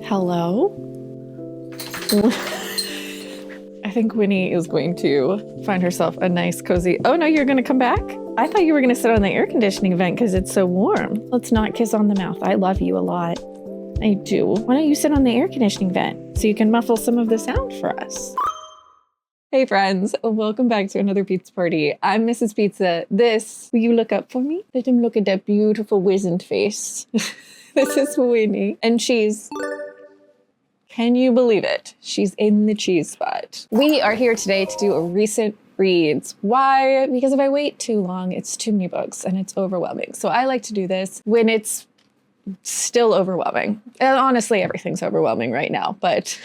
Hello? I think Winnie is going to find herself a nice cozy... Oh no, you're gonna come back? I thought you were gonna sit on the air conditioning vent because it's so warm. Let's not kiss on the mouth. I love you a lot. I do. Why don't you sit on the air conditioning vent so you can muffle some of the sound for us? Hey friends, welcome back to another pizza party. I'm Mrs. Pizza. Will you look up for me? Let him look at that beautiful wizened face. This is Winnie, and she's... Can you believe it? She's in the cheese spot. We are here today to do a recent reads. Why? Because if I wait too long, it's too many books and it's overwhelming. So I like to do this when it's still overwhelming. And honestly, everything's overwhelming right now, but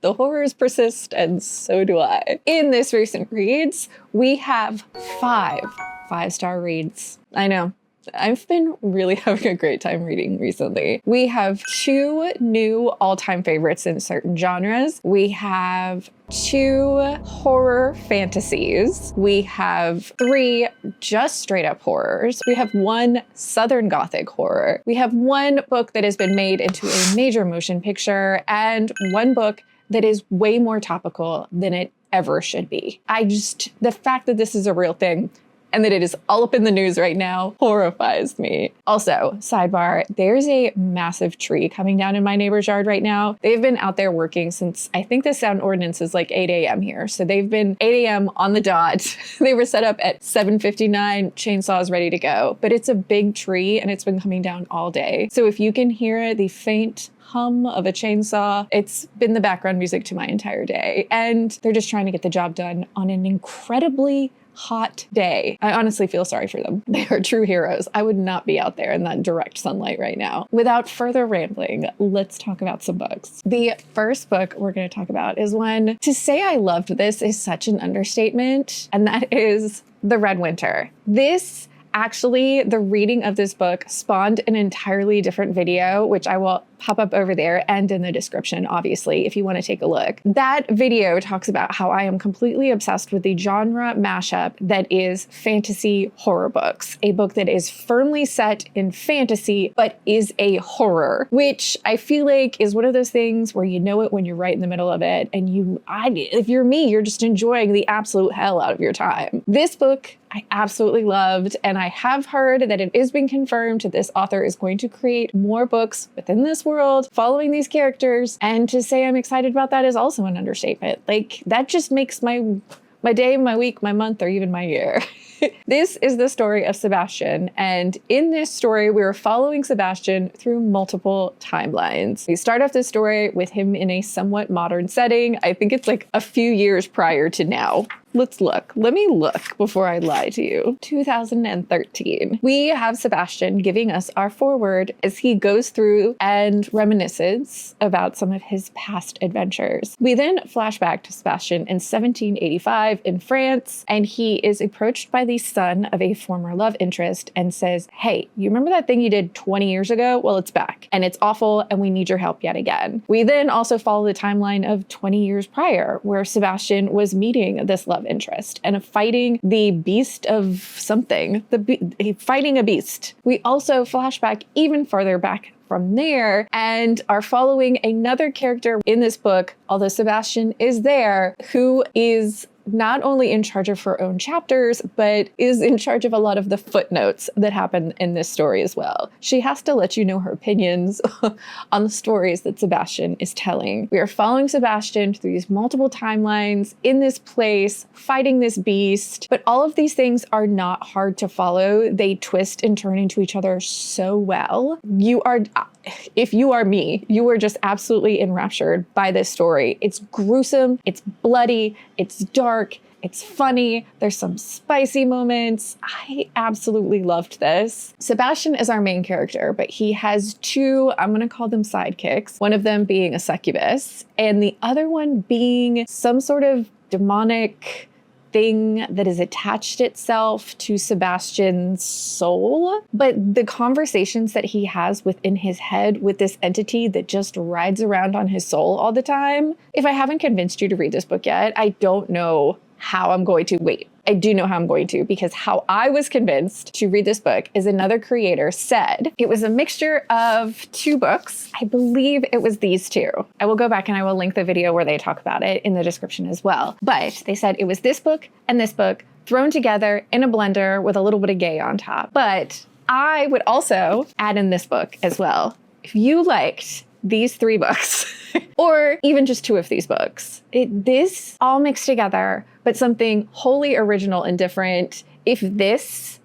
the horrors persist and so do I. In this recent reads, we have five-star reads. I know. I've been really having a great time reading recently. We have 2 new all-time favorites in certain genres. We have 2 horror fantasies. We have 3 just straight up horrors. We have 1 Southern Gothic horror. We have 1 book that has been made into a major motion picture and 1 book that is way more topical than it ever should be. The fact that this is a real thing and that it is all up in the news right now horrifies me. Also, sidebar, there's a massive tree coming down in my neighbor's yard right now. They've been out there working since, I think the sound ordinance is like 8 a.m. here. So they've been 8 a.m. on the dot. They were set up at 7:59, chainsaws ready to go. But it's a big tree and it's been coming down all day. So if you can hear the faint hum of a chainsaw, it's been the background music to my entire day. And they're just trying to get the job done on an incredibly hot day. I honestly feel sorry for them. They are true heroes. I would not be out there in that direct sunlight right now. Without further rambling, let's talk about some books. The first book we're going to talk about is one, to say I loved this is such an understatement, and that is The Red Winter. Actually, the reading of this book spawned an entirely different video, which I will pop up over there and in the description, obviously, if you want to take a look. That video talks about how I am completely obsessed with the genre mashup that is fantasy horror books. A book that is firmly set in fantasy, but is a horror, which I feel like is one of those things where you know it when you're right in the middle of it. And if you're me, you're just enjoying the absolute hell out of your time. This book I absolutely loved, and I have heard that it has been confirmed that this author is going to create more books within this world following these characters, and to say I'm excited about that is also an understatement. Like, that just makes my day, my week, my month, or even my year. This is the story of Sebastian, and in this story, we're following Sebastian through multiple timelines. We start off this story with him in a somewhat modern setting. I think it's like a few years prior to now. Let's look. Let me look before I lie to you. 2013. We have Sebastian giving us our foreword as he goes through and reminisces about some of his past adventures. We then flash back to Sebastian in 1785 in France, and he is approached by the son of a former love interest and says, "Hey, you remember that thing you did 20 years ago? Well, it's back, and it's awful, and we need your help yet again." We then also follow the timeline of 20 years prior, where Sebastian was meeting this love interest and fighting the beast of something, fighting a beast. We also flash back even further back from there and are following another character in this book, although Sebastian is there, who is not only in charge of her own chapters, but is in charge of a lot of the footnotes that happen in this story as well. She has to let you know her opinions on the stories that Sebastian is telling. We are following Sebastian through these multiple timelines in this place, fighting this beast, but all of these things are not hard to follow. They twist and turn into each other so well. If you are me, you are just absolutely enraptured by this story. It's gruesome, it's bloody, it's dark, it's funny, there's some spicy moments. I absolutely loved this. Sebastian is our main character, but he has 2, I'm gonna call them sidekicks, one of them being a succubus, and the other one being some sort of demonic thing that has attached itself to Sebastian's soul. But the conversations that he has within his head with this entity that just rides around on his soul all the time. If I haven't convinced you to read this book yet, I don't know how I'm going to. Wait, I do know how I'm going to, because how I was convinced to read this book is another creator said it was a mixture of 2 books. I believe it was these 2. I will go back and I will link the video where they talk about it in the description as well. But they said it was this book and this book thrown together in a blender with a little bit of gay on top. But I would also add in this book as well. If you liked these 3 books, or even just 2 of these books, this all mixed together, but something wholly original and different. If this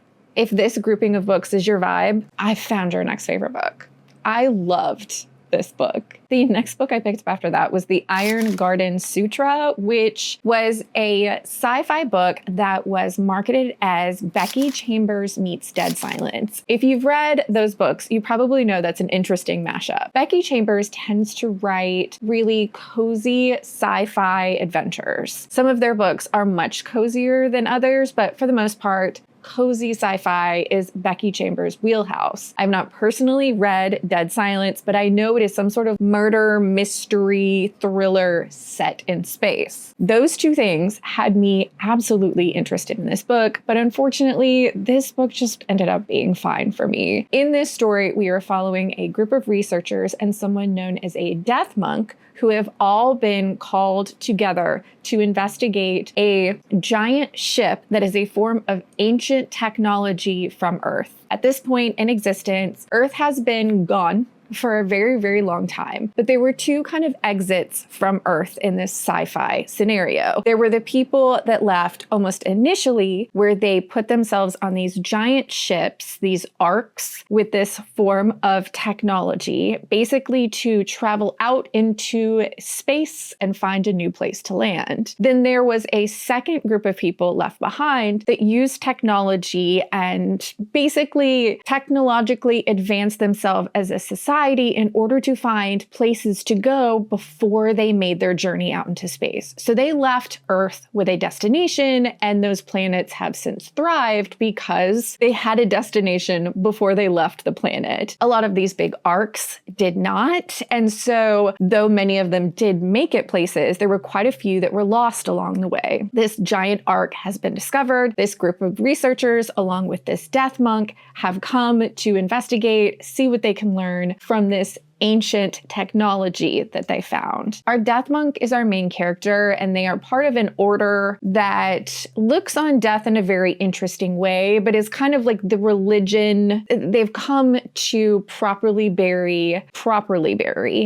grouping of books is your vibe, I found your next favorite book. I loved this book. The next book I picked up after that was the Iron Garden Sutra, which was a sci-fi book that was marketed as Becky Chambers meets Dead Silence. If you've read those books, you probably know that's an interesting mashup. Becky Chambers tends to write really cozy sci-fi adventures. Some of their books are much cozier than others, but for the most part, cozy sci-fi is Becky Chambers' wheelhouse. I've not personally read Dead Silence, but I know it is some sort of murder, mystery, thriller set in space. Those 2 things had me absolutely interested in this book, but unfortunately, this book just ended up being fine for me. In this story, we are following a group of researchers and someone known as a death monk who have all been called together to investigate a giant ship that is a form of ancient technology from Earth. At this point in existence, Earth has been gone for a very, very long time. But there were 2 kind of exits from Earth in this sci-fi scenario. There were the people that left almost initially, where they put themselves on these giant ships, these arcs, with this form of technology, basically to travel out into space and find a new place to land. Then there was a second group of people left behind that used technology and basically technologically advanced themselves as a society in order to find places to go before they made their journey out into space. So they left Earth with a destination, and those planets have since thrived because they had a destination before they left the planet. A lot of these big arcs did not, and so though many of them did make it places, there were quite a few that were lost along the way. This giant arc has been discovered. This group of researchers, along with this death monk, have come to investigate, see what they can learn from this ancient technology that they found. Our death monk is our main character, and they are part of an order that looks on death in a very interesting way, but is kind of like the religion. They've come to properly bury,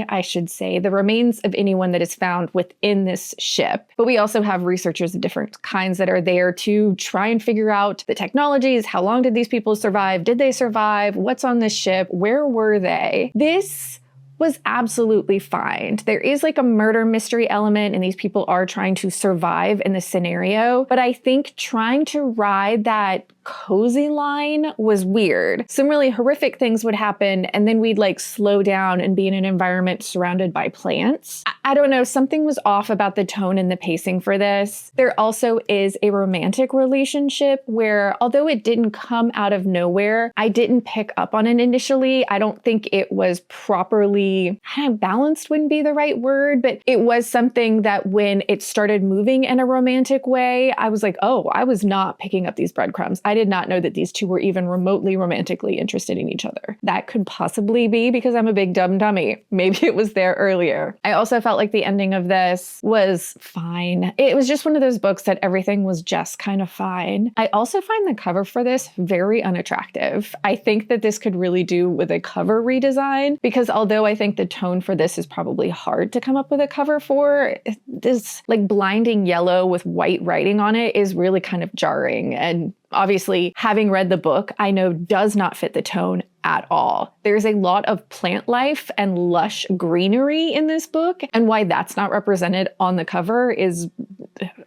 I should say, the remains of anyone that is found within this ship. But we also have researchers of different kinds that are there to try and figure out the technologies. How long did these people survive? Did they survive? What's on this ship? Where were they? This was absolutely fine. There is like a murder mystery element, and these people are trying to survive in this scenario. But I think trying to ride that cozy line was weird. Some really horrific things would happen, and then we'd like slow down and be in an environment surrounded by plants. I don't know, something was off about the tone and the pacing for this. There also is a romantic relationship where, although it didn't come out of nowhere, I didn't pick up on it initially. I don't think it was properly balanced, wouldn't be the right word, but it was something that when it started moving in a romantic way, I was like, oh, I was not picking up these breadcrumbs. I did not know that these 2 were even remotely romantically interested in each other. That could possibly be because I'm a big dumb dummy. Maybe it was there earlier. I also felt like the ending of this was fine. It was just one of those books that everything was just kind of fine. I also find the cover for this very unattractive. I think that this could really do with a cover redesign, because although I think the tone for this is probably hard to come up with a cover for, this like blinding yellow with white writing on it is really kind of jarring, and obviously, having read the book, I know does not fit the tone at all. There's a lot of plant life and lush greenery in this book, and why that's not represented on the cover is,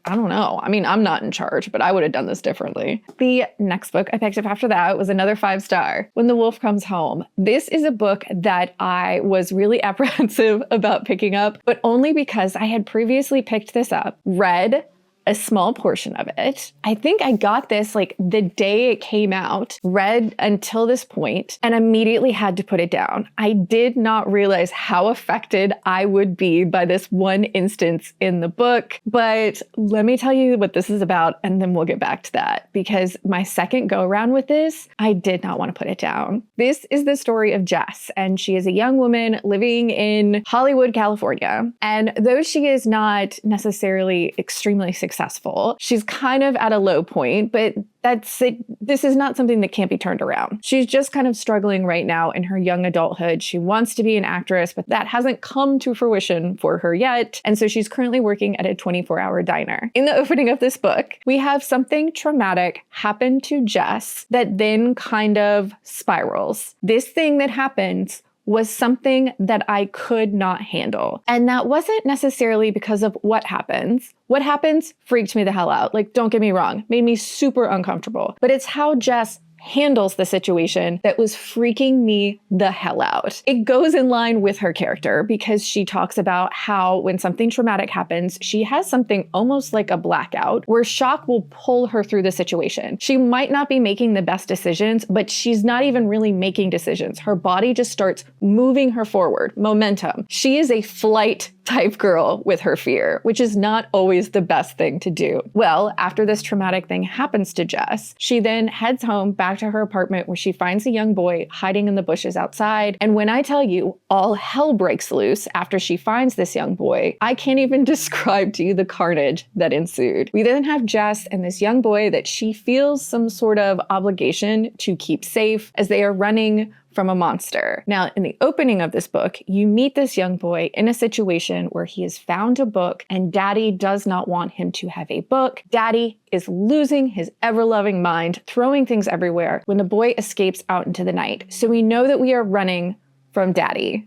I don't know. I mean, I'm not in charge, but I would have done this differently. The next book I picked up after that was another 5-star, When the Wolf Comes Home. This is a book that I was really apprehensive about picking up, but only because I had previously picked this up, read, a small portion of it. I think I got this like the day it came out, read until this point, and immediately had to put it down. I did not realize how affected I would be by this one instance in the book, but let me tell you what this is about, and then we'll get back to that, because my second go around with this, I did not want to put it down. This is the story of Jess, and she is a young woman living in Hollywood, California. And though she is not necessarily extremely successful, she's kind of at a low point, but that's it. This is not something that can't be turned around. She's just kind of struggling right now in her young adulthood. She wants to be an actress, but that hasn't come to fruition for her yet. And so she's currently working at a 24-hour diner. In the opening of this book, we have something traumatic happen to Jess that then kind of spirals. This thing that happens was something that I could not handle. And that wasn't necessarily because of what happens. What happens freaked me the hell out. Like, don't get me wrong, made me super uncomfortable. But it's how Jess handles the situation that was freaking me the hell out. It goes in line with her character because she talks about how when something traumatic happens, she has something almost like a blackout where shock will pull her through the situation. She might not be making the best decisions, but she's not even really making decisions. Her body just starts moving her forward, momentum. She is a flight type girl with her fear, which is not always the best thing to do. Well, after this traumatic thing happens to Jess, she then heads home back to her apartment where she finds a young boy hiding in the bushes outside. And when I tell you all hell breaks loose after she finds this young boy, I can't even describe to you the carnage that ensued. We then have Jess and this young boy that she feels some sort of obligation to keep safe as they are running from a monster. Now, in the opening of this book, you meet this young boy in a situation where he has found a book and Daddy does not want him to have a book. Daddy is losing his ever-loving mind, throwing things everywhere when the boy escapes out into the night. So we know that we are running from Daddy.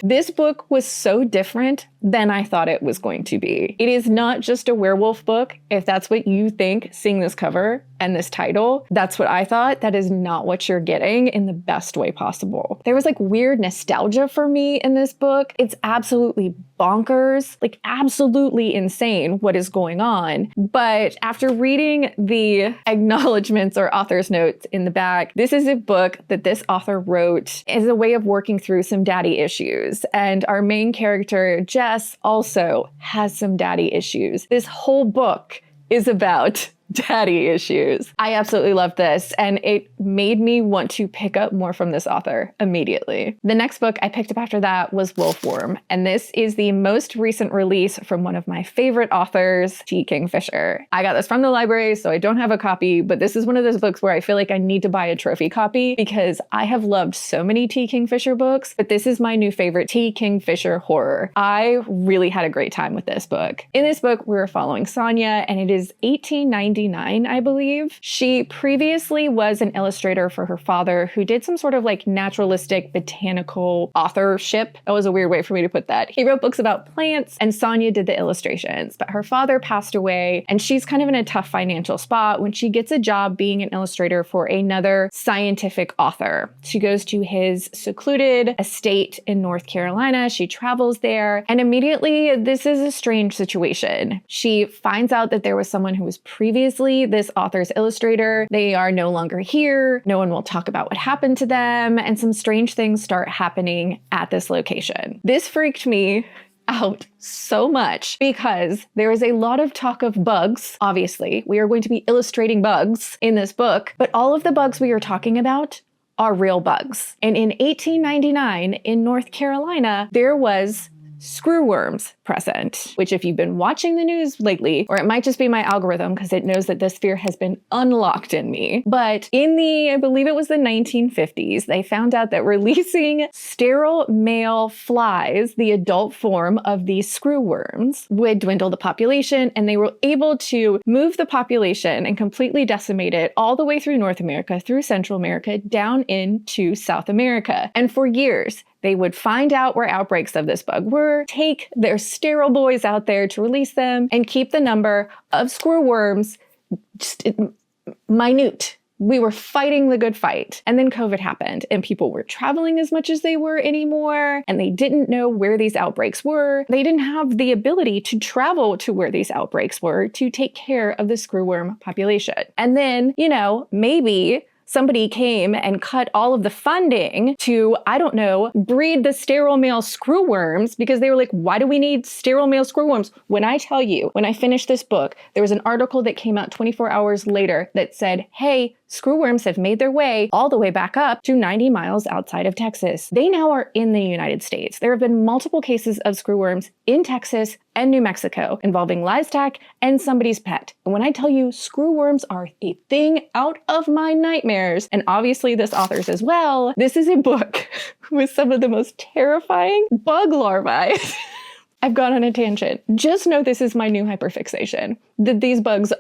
This book was so different than I thought it was going to be. It is not just a werewolf book. If that's what you think, seeing this cover and this title, that's what I thought. That is not what you're getting in the best way possible. There was like weird nostalgia for me in this book. It's absolutely bonkers, like absolutely insane what is going on. But after reading the acknowledgments or author's notes in the back, this is a book that this author wrote as a way of working through some daddy issues. And our main character, Jess, also has some daddy issues. This whole book is about daddy issues. I absolutely love this, and it made me want to pick up more from this author immediately. The next book I picked up after that was Wolfworm, and this is the most recent release from one of my favorite authors, T. Kingfisher. I got this from the library, so I don't have a copy, but this is one of those books where I feel like I need to buy a trophy copy because I have loved so many T. Kingfisher books, but this is my new favorite, T. Kingfisher horror. I really had a great time with this book. In this book, we're following Sonia, and it is 1899, I believe. She previously was an illustrator for her father who did some sort of like naturalistic botanical authorship. That was a weird way for me to put that. He wrote books about plants and Sonia did the illustrations, but her father passed away and she's kind of in a tough financial spot when she gets a job being an illustrator for another scientific author. She goes to his secluded estate in North Carolina. She travels there and immediately this is a strange situation. She finds out that there was someone who was previously this author's illustrator. They are no longer here. No one will talk about what happened to them, and some strange things start happening at this location. This freaked me out so much because there is a lot of talk of bugs. Obviously, we are going to be illustrating bugs in this book, but all of the bugs we are talking about are real bugs. And in 1899 in North Carolina, there was screwworms present, which if you've been watching the news lately, or it might just be my algorithm because it knows that this fear has been unlocked in me. But in the, I believe it was the 1950s, they found out that releasing sterile male flies, the adult form of these screwworms, would dwindle the population, and they were able to move the population and completely decimate it all the way through North America, through Central America, down into South America. And for years, they would find out where outbreaks of this bug were, take their sterile boys out there to release them, and keep the number of screwworms just minute. We were fighting the good fight. And then COVID happened and people weren't traveling as much as they were anymore. And they didn't know where these outbreaks were. They didn't have the ability to travel to where these outbreaks were to take care of the screwworm population. And then, maybe somebody came and cut all of the funding to, I don't know, breed the sterile male screwworms because they were like, why do we need sterile male screwworms? When I tell you, when I finished this book, there was an article that came out 24 hours later that said, hey, screwworms have made their way all the way back up to 90 miles outside of Texas. They now are in the United States. There have been multiple cases of screwworms in Texas and New Mexico involving livestock and somebody's pet. And when I tell you screwworms are a thing out of my nightmares, and obviously this author's as well, this is a book with some of the most terrifying bug larvae. I've gone on a tangent. Just know this is my new hyperfixation, that these bugs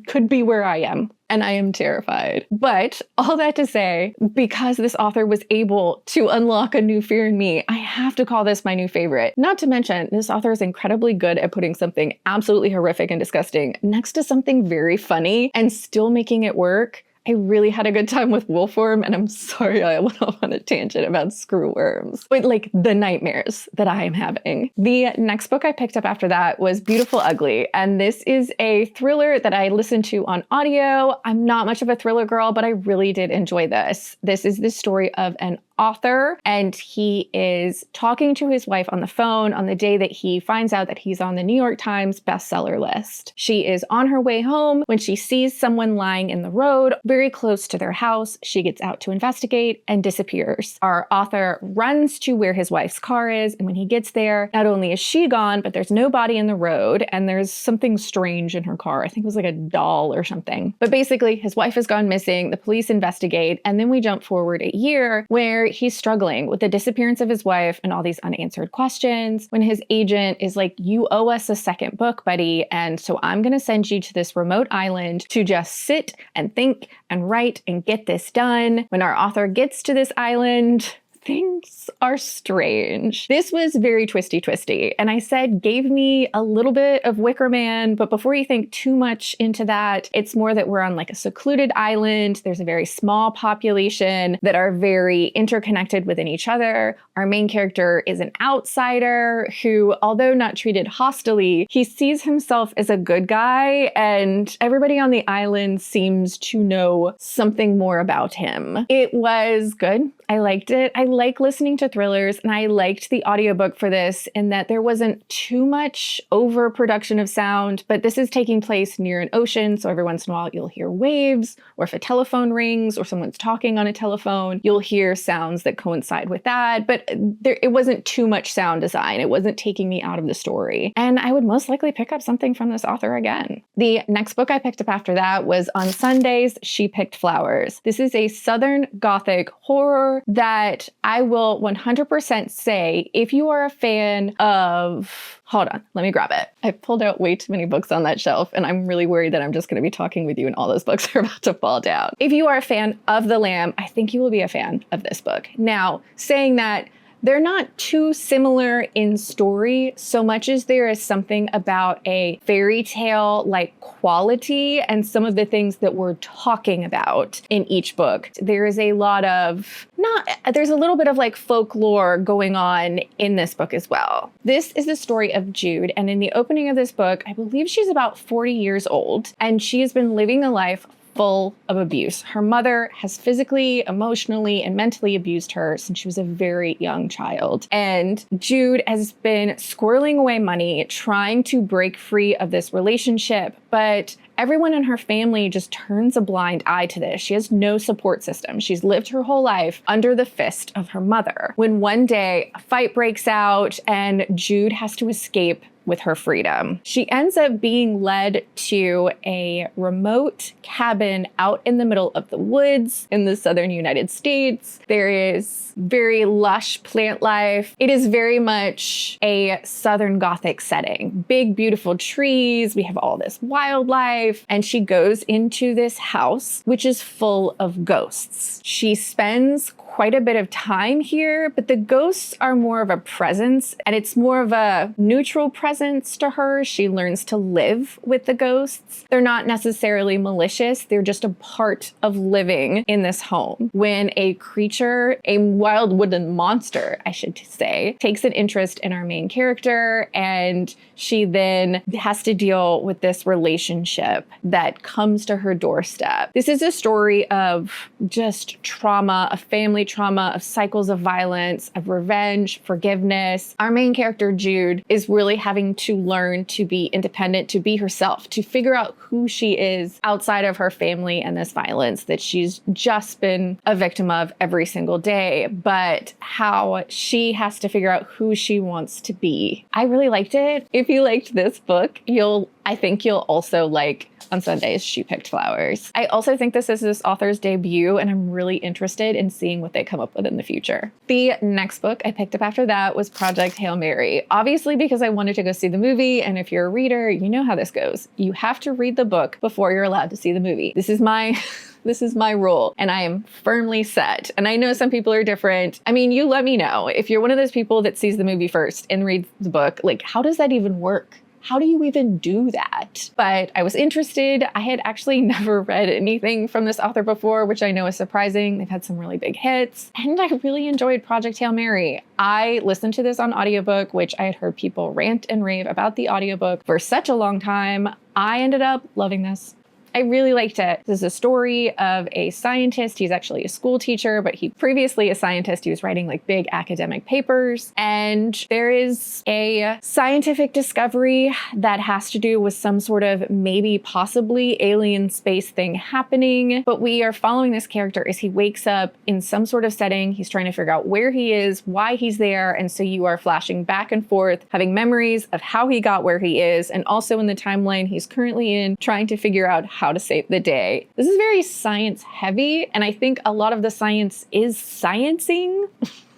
could be where I am, and I am terrified. But all that to say, because this author was able to unlock a new fear in me, I have to call this my new favorite. Not to mention, this author is incredibly good at putting something absolutely horrific and disgusting next to something very funny and still making it work. I really had a good time with Wolfworm, and I'm sorry I went off on a tangent about screwworms, but like the nightmares that I am having. The next book I picked up after that was Beautiful Ugly, and this is a thriller that I listened to on audio. I'm not much of a thriller girl, but I really did enjoy this. This is the story of an author, and he is talking to his wife on the phone on the day that he finds out that he's on the New York Times bestseller list. She is on her way home when she sees someone lying in the road very close to their house. She gets out to investigate and disappears. Our author runs to where his wife's car is, and when he gets there, not only is she gone, but there's no body in the road, and there's something strange in her car. I think it was like a doll or something. But basically, his wife has gone missing. The police investigate, and then we jump forward a year where he's struggling with the disappearance of his wife and all these unanswered questions, when his agent is like, you owe us a second book, buddy, and so I'm going to send you to this remote island to just sit and think and write and get this done. When our author gets to this island, things are strange. This was very twisty, and I said gave me a little bit of Wicker Man, but before you think too much into that, it's more that we're on like a secluded island. There's a very small population that are very interconnected within each other. Our main character is an outsider who, although not treated hostilely, he sees himself as a good guy, and everybody on the island seems to know something more about him. It was good. I liked it. I like listening to thrillers, and I liked the audiobook for this in that there wasn't too much overproduction of sound, but this is taking place near an ocean, so every once in a while you'll hear waves, or if a telephone rings or someone's talking on a telephone, you'll hear sounds that coincide with that, but it wasn't too much sound design. It wasn't taking me out of the story, and I would most likely pick up something from this author again. The next book I picked up after that was On Sundays, She Picked Flowers. This is a Southern Gothic horror that I will 100% say, if you are a fan of... Hold on, let me grab it. I pulled out way too many books on that shelf, and I'm really worried that I'm just going to be talking with you and all those books are about to fall down. If you are a fan of The Lamb, I think you will be a fan of this book. Now, saying that, they're not too similar in story so much as there is something about a fairy tale like quality and some of the things that we're talking about in each book. There is a lot of, there's a little bit of like folklore going on in this book as well. This is the story of Jude, and in the opening of this book, I believe she's about 40 years old, and she has been living a life full of abuse. Her mother has physically, emotionally, and mentally abused her since she was a very young child. And Jude has been squirreling away money, trying to break free of this relationship, but everyone in her family just turns a blind eye to this. She has no support system. She's lived her whole life under the fist of her mother. When one day a fight breaks out and Jude has to escape with her freedom, she ends up being led to a remote cabin out in the middle of the woods in the southern United States. There is very lush plant life. It is very much a Southern Gothic setting. Big, beautiful trees. We have all this wildlife. And she goes into this house, which is full of ghosts. She spends quite a bit of time here, but the ghosts are more of a presence, and it's more of a neutral presence to her. She learns to live with the ghosts. They're not necessarily malicious. They're just a part of living in this home. When a creature, a wild woodland monster, I should say, takes an interest in our main character, and she then has to deal with this relationship that comes to her doorstep. This is a story of just trauma, of family trauma, of cycles of violence, of revenge, forgiveness. Our main character, Jude, is really having to learn to be independent, to be herself, to figure out who she is outside of her family and this violence that she's just been a victim of every single day, but how she has to figure out who she wants to be. I really liked it. If you liked this book, I think you'll also like On Sundays, She Picked Flowers. I also think this is this author's debut, and I'm really interested in seeing what they come up with in the future. The next book I picked up after that was Project Hail Mary, obviously because I wanted to go see the movie, and if you're a reader, you know how this goes. You have to read the book before you're allowed to see the movie. This is my rule, and I am firmly set. And I know some people are different. I mean, you let me know. If you're one of those people that sees the movie first and reads the book, like, how does that even work? How do you even do that? But I was interested. I had actually never read anything from this author before, which I know is surprising. They've had some really big hits, and I really enjoyed Project Hail Mary. I listened to this on audiobook, which I had heard people rant and rave about the audiobook for such a long time. I ended up loving this. I really liked it. This is a story of a scientist. He's actually a school teacher, but he previously a scientist. He was writing like big academic papers. And there is a scientific discovery that has to do with some sort of maybe possibly alien space thing happening. But we are following this character as he wakes up in some sort of setting. He's trying to figure out where he is, why he's there. And so you are flashing back and forth, having memories of how he got where he is. And also in the timeline he's currently in, trying to figure out how to save the day. This is very science heavy, and I think a lot of the science is sciencing.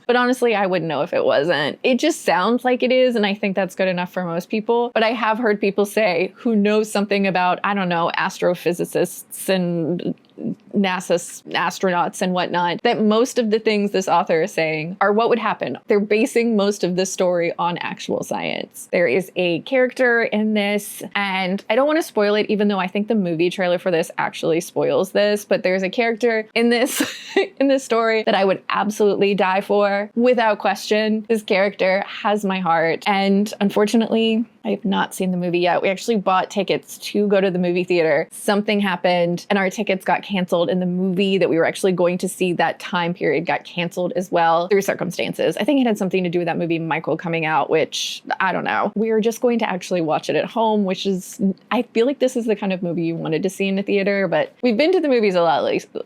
But honestly, I wouldn't know if it wasn't. It just sounds like it is, and I think that's good enough for most people. But I have heard people say who know something about, I don't know, astrophysicists and NASA astronauts and whatnot, that most of the things this author is saying are what would happen. They're basing most of this story on actual science. There is a character in this, and I don't want to spoil it, even though I think the movie trailer for this actually spoils this, but there's a character in this in this story that I would absolutely die for, without question. This character has my heart, and unfortunately, I have not seen the movie yet. We actually bought tickets to go to the movie theater. Something happened and our tickets got canceled, and the movie that we were actually going to see that time period got canceled as well through circumstances. I think it had something to do with that movie Michael coming out, which I don't know. We were just going to actually watch it at home, which is, I feel like this is the kind of movie you wanted to see in the theater, but we've been to the movies a lot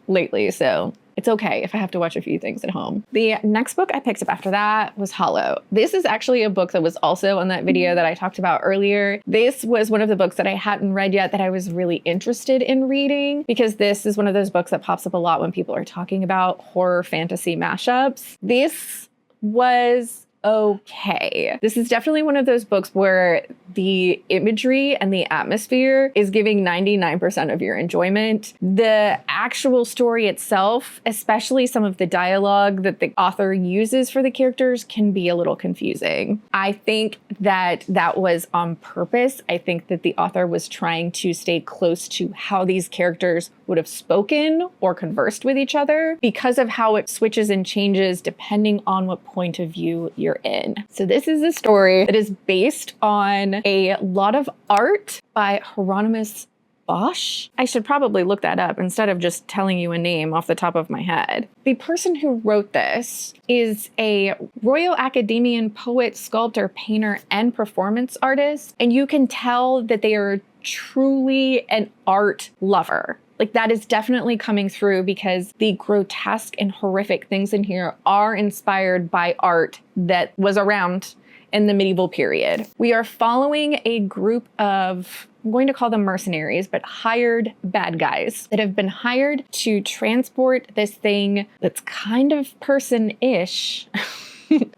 lately, so it's okay if I have to watch a few things at home. The next book I picked up after that was Hollow. This is actually a book that was also on that video that I talked about earlier. This was one of the books that I hadn't read yet that I was really interested in reading, because this is one of those books that pops up a lot when people are talking about horror fantasy mashups. This was okay. This is definitely one of those books where the imagery and the atmosphere is giving 99% of your enjoyment. The actual story itself, especially some of the dialogue that the author uses for the characters, can be a little confusing. I think that that was on purpose. I think that the author was trying to stay close to how these characters would have spoken or conversed with each other, because of how it switches and changes depending on what point of view you're in. So this is a story that is based on a lot of art by Hieronymus Bosch. I should probably look that up instead of just telling you a name off the top of my head. The person who wrote this is a Royal Academician poet, sculptor, painter, and performance artist. And you can tell that they are truly an art lover. Like, that is definitely coming through, because the grotesque and horrific things in here are inspired by art that was around in the medieval period. We are following a group of, I'm going to call them mercenaries, but hired bad guys that have been hired to transport this thing that's kind of person-ish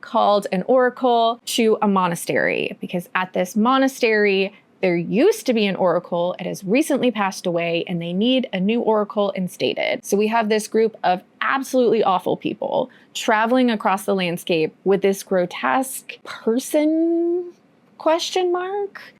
called an oracle to a monastery, because at this monastery, There used to be an oracle. It has recently passed away and they need a new oracle instated. So we have this group of absolutely awful people traveling across the landscape with this grotesque person, ?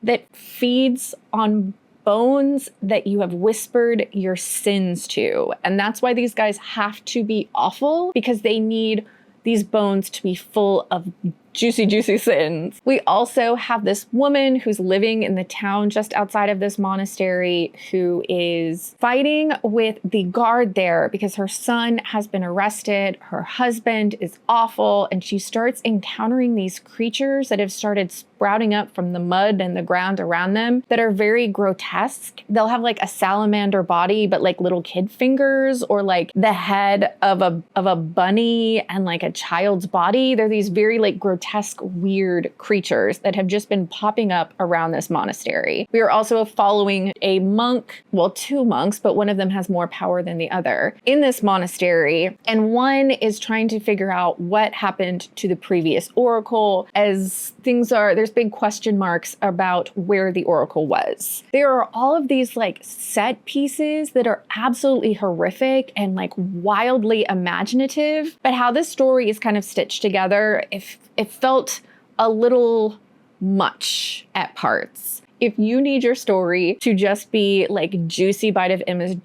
That feeds on bones that you have whispered your sins to. And that's why these guys have to be awful, because they need these bones to be full of juicy, juicy sins. We also have this woman who's living in the town just outside of this monastery who is fighting with the guard there because her son has been arrested. Her husband is awful, and she starts encountering these creatures that have started sprouting up from the mud and the ground around them that are very grotesque. They'll have like a salamander body, but like little kid fingers, or like the head of a bunny and like a child's body. They're these very like grotesque, weird creatures that have just been popping up around this monastery. We are also following a monk, well, two monks, but one of them has more power than the other in this monastery. And one is trying to figure out what happened to the previous oracle, as things are, there's big question marks about where the oracle was. There are all of these like set pieces that are absolutely horrific and like wildly imaginative, but how this story is kind of stitched together, if it felt a little much at parts. If you need your story to just be like juicy bite of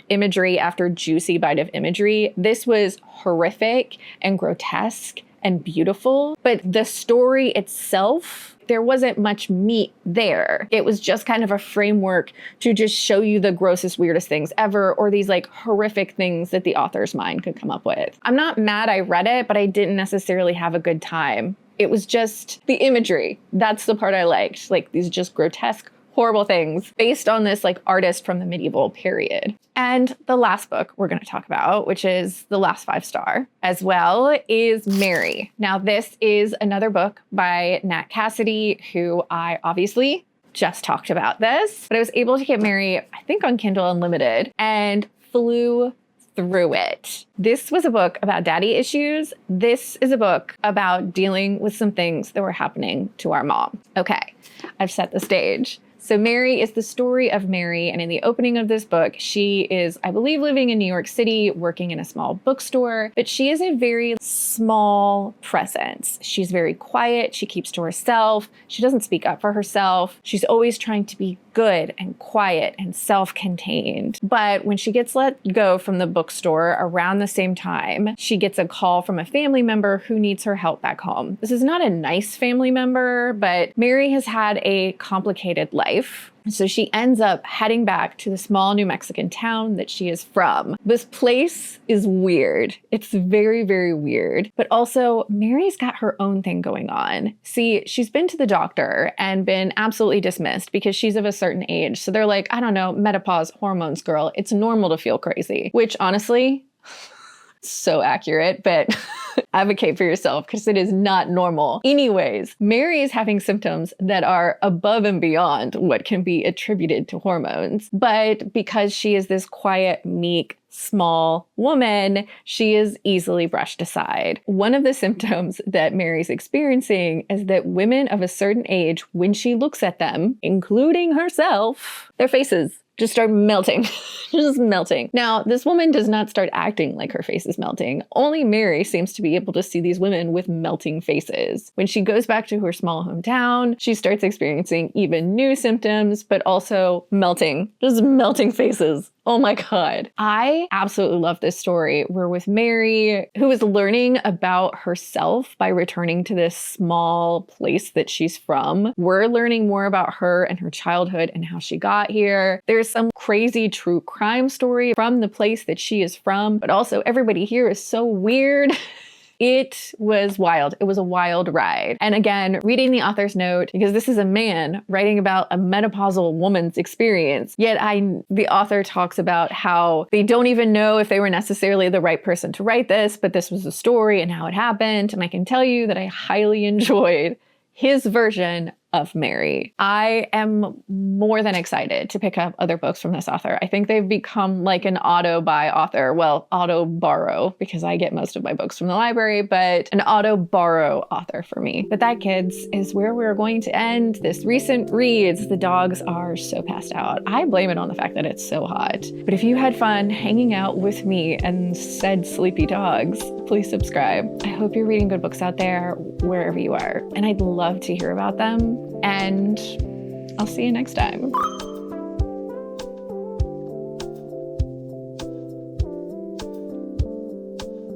imagery after juicy bite of imagery, this was horrific and grotesque and beautiful. But the story itself, there wasn't much meat there. It was just kind of a framework to just show you the grossest, weirdest things ever, or these like horrific things that the author's mind could come up with. I'm not mad I read it, but I didn't necessarily have a good time. It was just the imagery. That's the part I liked. Like these just grotesque, horrible things based on this like artist from the medieval period. And the last book we're going to talk about, which is the last 5-star as well, is Mary. Now, this is another book by Nat Cassidy, who I obviously just talked about this, but I was able to get Mary, I think on Kindle Unlimited, and flew through it. This was a book about daddy issues. This is a book about dealing with some things that were happening to our mom. Okay, I've set the stage. So Mary is the story of Mary, and in the opening of this book, she is, I believe, living in New York City, working in a small bookstore, but she is a very small presence. She's very quiet. She keeps to herself. She doesn't speak up for herself. She's always trying to be good and quiet and self-contained. But when she gets let go from the bookstore around the same time, she gets a call from a family member who needs her help back home. This is not a nice family member, but Mary has had a complicated life. So she ends up heading back to the small New Mexican town that she is from. This place is weird. It's very, very weird. But also, Mary's got her own thing going on. See, she's been to the doctor and been absolutely dismissed because she's of a certain age. So they're like, I don't know, menopause, hormones, girl. It's normal to feel crazy. Which honestly, so accurate, but advocate for yourself because it is not normal. Anyways, Mary is having symptoms that are above and beyond what can be attributed to hormones. But because she is this quiet, meek, small woman, she is easily brushed aside. One of the symptoms that Mary's experiencing is that women of a certain age, when she looks at them, including herself, their faces just start melting, just melting. Now, this woman does not start acting like her face is melting. Only Mary seems to be able to see these women with melting faces. When she goes back to her small hometown, she starts experiencing even new symptoms, but also melting, just melting faces. Oh my God. I absolutely love this story. We're with Mary, who is learning about herself by returning to this small place that she's from. We're learning more about her and her childhood and how she got here. There's some crazy true crime story from the place that she is from, but also everybody here is so weird. It was wild. It was a wild ride. And again, reading the author's note, because this is a man writing about a menopausal woman's experience, yet the author talks about how they don't even know if they were necessarily the right person to write this, but this was the story and how it happened. And I can tell you that I highly enjoyed his version of Mary. I am more than excited to pick up other books from this author. I think they've become like an auto-buy author. Well, auto-borrow, because I get most of my books from the library, but an auto-borrow author for me. But that, kids, is where we're going to end this recent reads. The dogs are so passed out. I blame it on the fact that it's so hot. But if you had fun hanging out with me and said sleepy dogs, please subscribe. I hope you're reading good books out there wherever you are. And I'd love to hear about them. And I'll see you next time.